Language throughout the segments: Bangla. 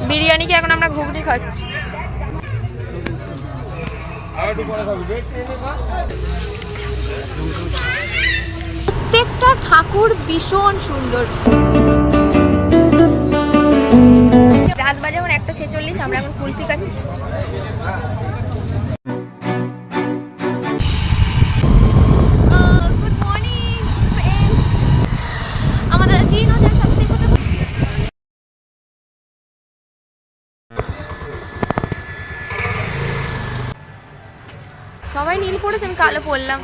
বিরিয়ানি কি এখন আমরা ঘুগনি খাচ্ছি। প্রত্যেকটা ঠাকুর ভীষণ সুন্দর। রাত বাজে এখন 1:46, আমরা এখন কুলফি খাচ্ছি। গুড মর্নিং ফ্রেন্ডস, আমাদের জিনো চ্যানেল সাবস্ক্রাইব করতে। সবাই নীল পড়েছে, আমি কালো পরলাম।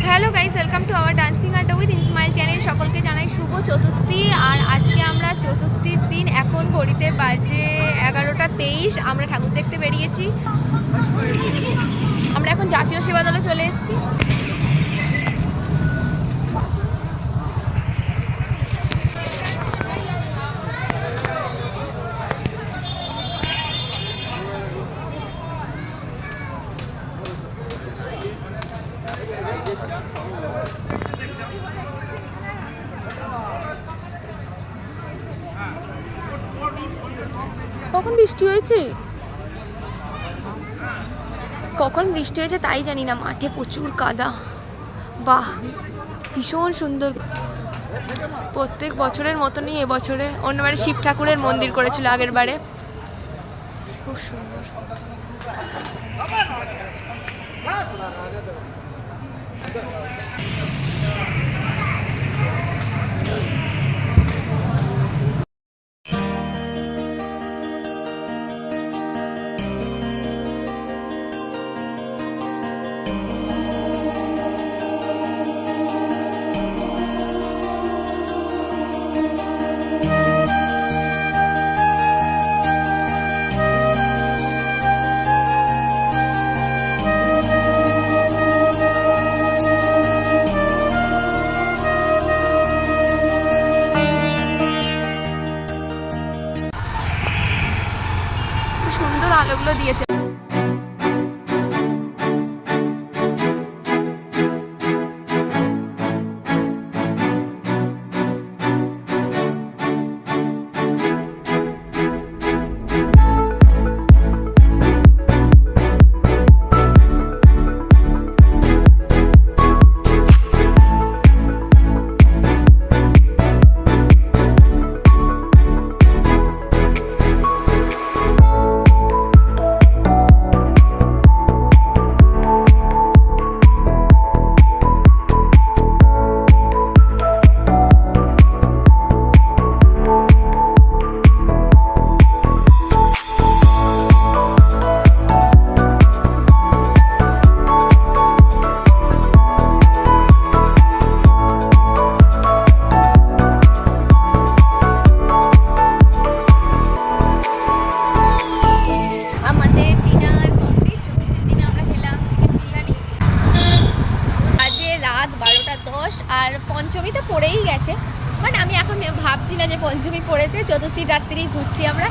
Hello guys, welcome to our dancing আড্ডা উইথ ইসমাইল চ্যানেল। সকলকে জানাই শুভ চতুর্থী। আর আজকে আমরা চতুর্থীর দিন, এখন ঘড়িতে বাজে 11:23, আমরা ঠাকুর দেখতে বেরিয়েছি। আমরা এখন জাতীয় সেবা দলে চলে এসেছি। কখন বৃষ্টি হয়েছে, কখন বৃষ্টি হয়েছে তাই জানি না। মাঠে প্রচুর কাদা। বাহ, ভীষণ সুন্দর। প্রত্যেক বছরের মতনই এবছরে, অন্যবারে শিব ঠাকুরের মন্দির করেছিল আগের বারে। খুব সুন্দর। সুন্দর আলোগুলো দিয়েছে। আর পঞ্চমী তো পড়েই গেছে, মানে আমি এখন ভাবছি না যে পঞ্চমী পড়েছে। চতুর্থী রাত্রি ঘুরছি আমরা।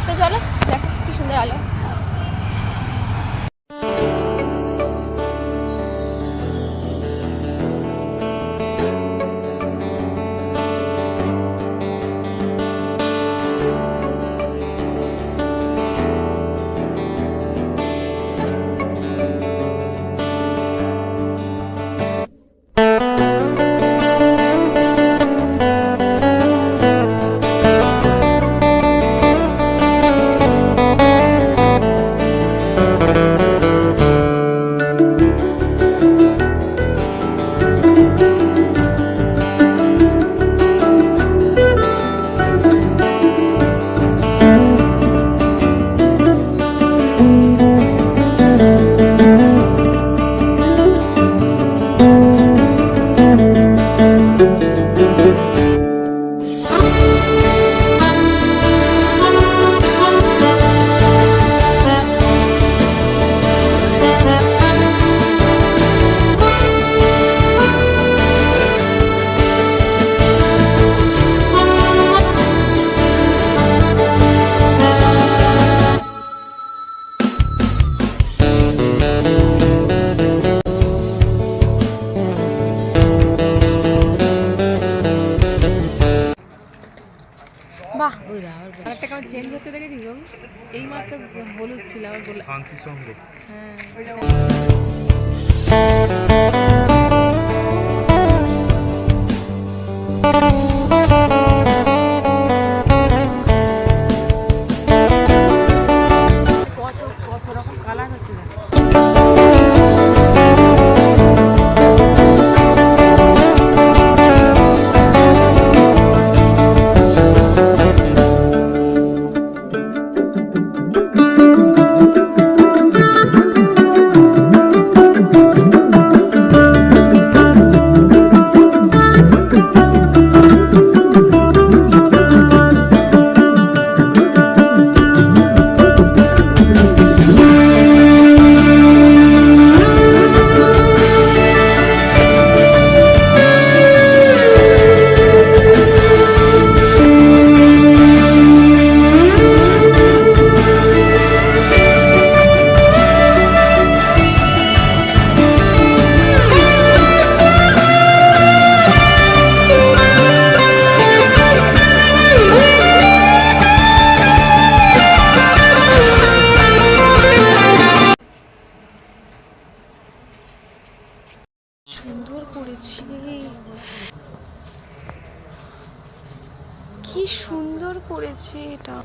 তো চলো দেখো কি সুন্দর আলো। বাহ, কালারটা কেমন চেঞ্জ হচ্ছে দেখেছিস বাবু? এই মাত্র হলুদ ছিল আবার বলে শান্তি সঙ্গ। হ্যাঁ কত কত রকম কালার হচ্ছে দেখ। সুন্দর করেছে, কি সুন্দর করেছে এটা।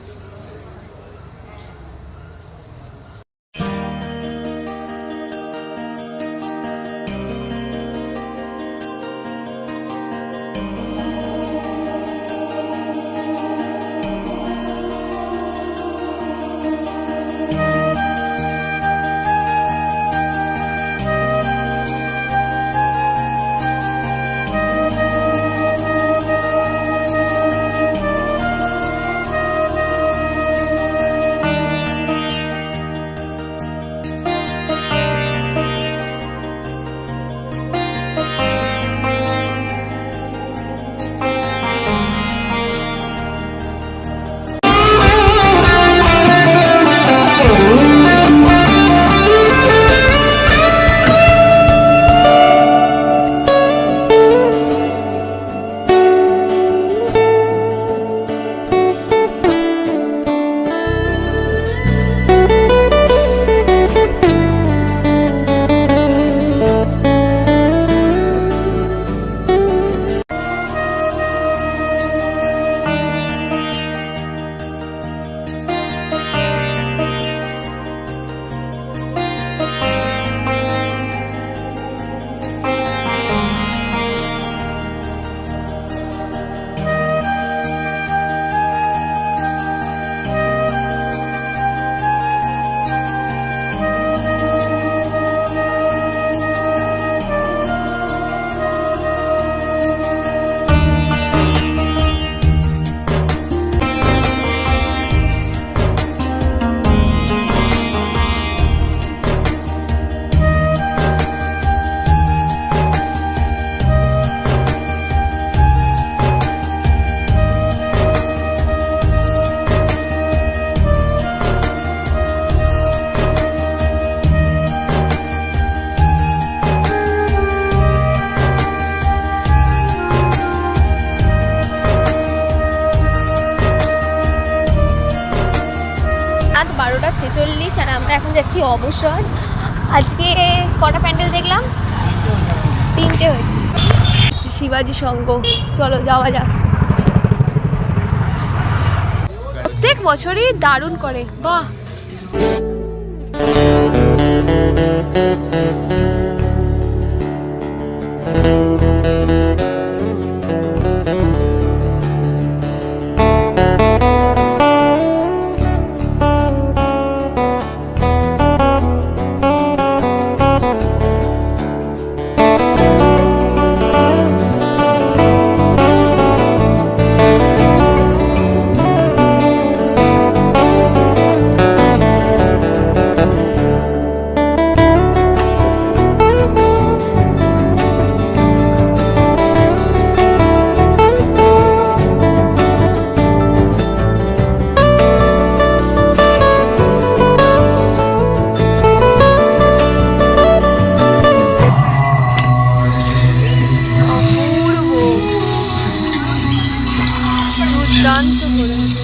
রাত 12:46 আর আমরা এখন যাচ্ছি অবসর। আজকে কটা প্যান্ডেল দেখলাম? 3টে হয়েছে। শিবাজি সংঘ, চলো যাওয়া যাক। প্রত্যেক বছরই দারুণ করে, বাহ। দুর্দান্ত করেছে।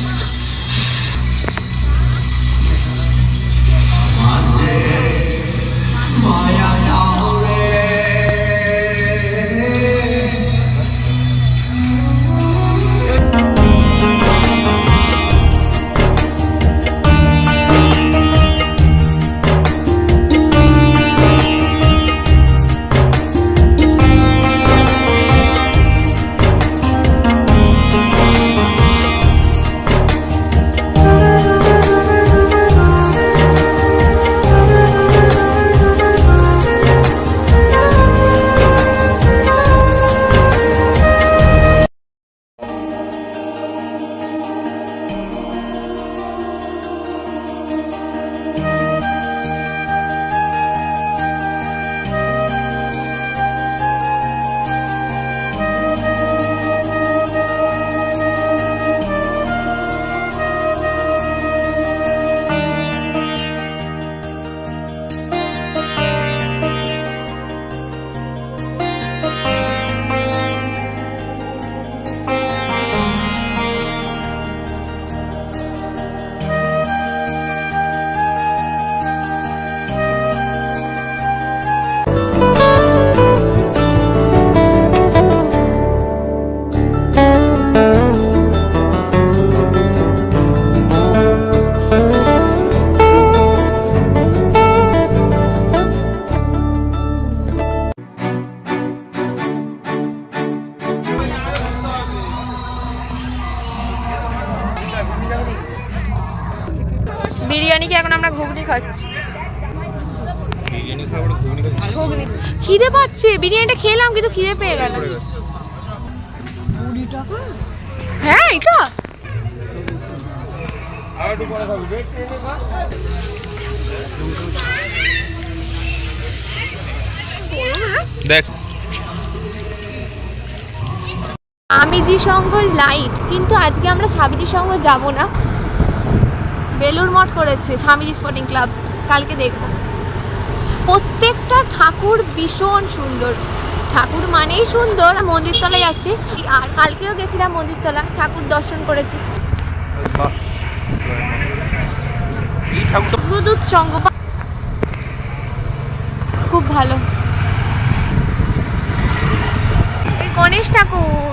বিরিয়ানি কি এখন আমরা ঘুগনি খাচ্ছি? ঘুগনি খিদে পাচ্ছে, বিরিয়ানিটা খেলাম কিন্তু খিদে পেয়ে গেল। হ্যাঁ এটা দেখ স্বামীজি সংঘ লাইট, কিন্তু আজকে আমরা স্বামীজি সংঘ যাব না, বেলুর মঠ করেছে স্বামীজি স্পোর্টিং ক্লাব, কালকে দেখবো। প্রত্যেকটা ঠাকুর ভীষণ সুন্দর, ঠাকুর মানেই সুন্দর। মন্দিরতলা যাচ্ছি, আর কালকেও গেছিলাম মন্দিরতলা, ঠাকুর দর্শন করেছি। গুরুদূত সংঘ খুব ভালো। গণেশ ঠাকুর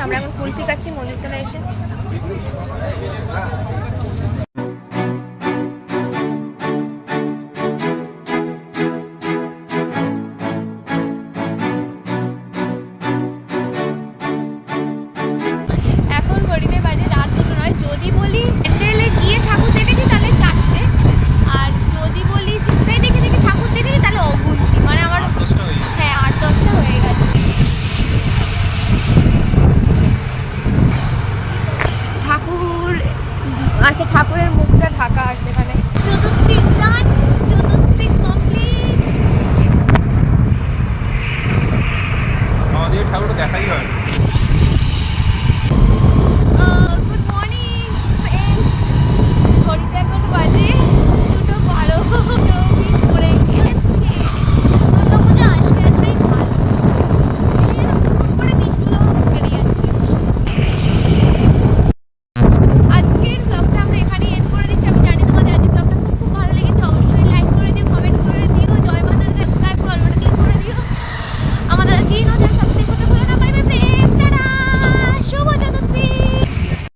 আমরা এখন কুলফি খাচ্ছি মন্দিরতলায় এসে। এখন ঘড়িতে বাজে রাত 2 নয়। যদি বলি প্যান্ডেলে গিয়ে ঠাকুর দেখেছি তাহলে 4টে, আর যদি বলি চেষ্টায় দেখে দেখে ঠাকুর দেখেছি তাহলে অগুন্তি, মানে আমার হ্যাঁ 8-10টা হয়ে গেছে। ঠাকুর আচ্ছা, ঠাকুরের মুখটা ঢাকা আছে এখানে। চতুর্থী ডান, চতুর্থী কমপ্লিট। আমাদের ঠাকুরটা দেখাই হয়।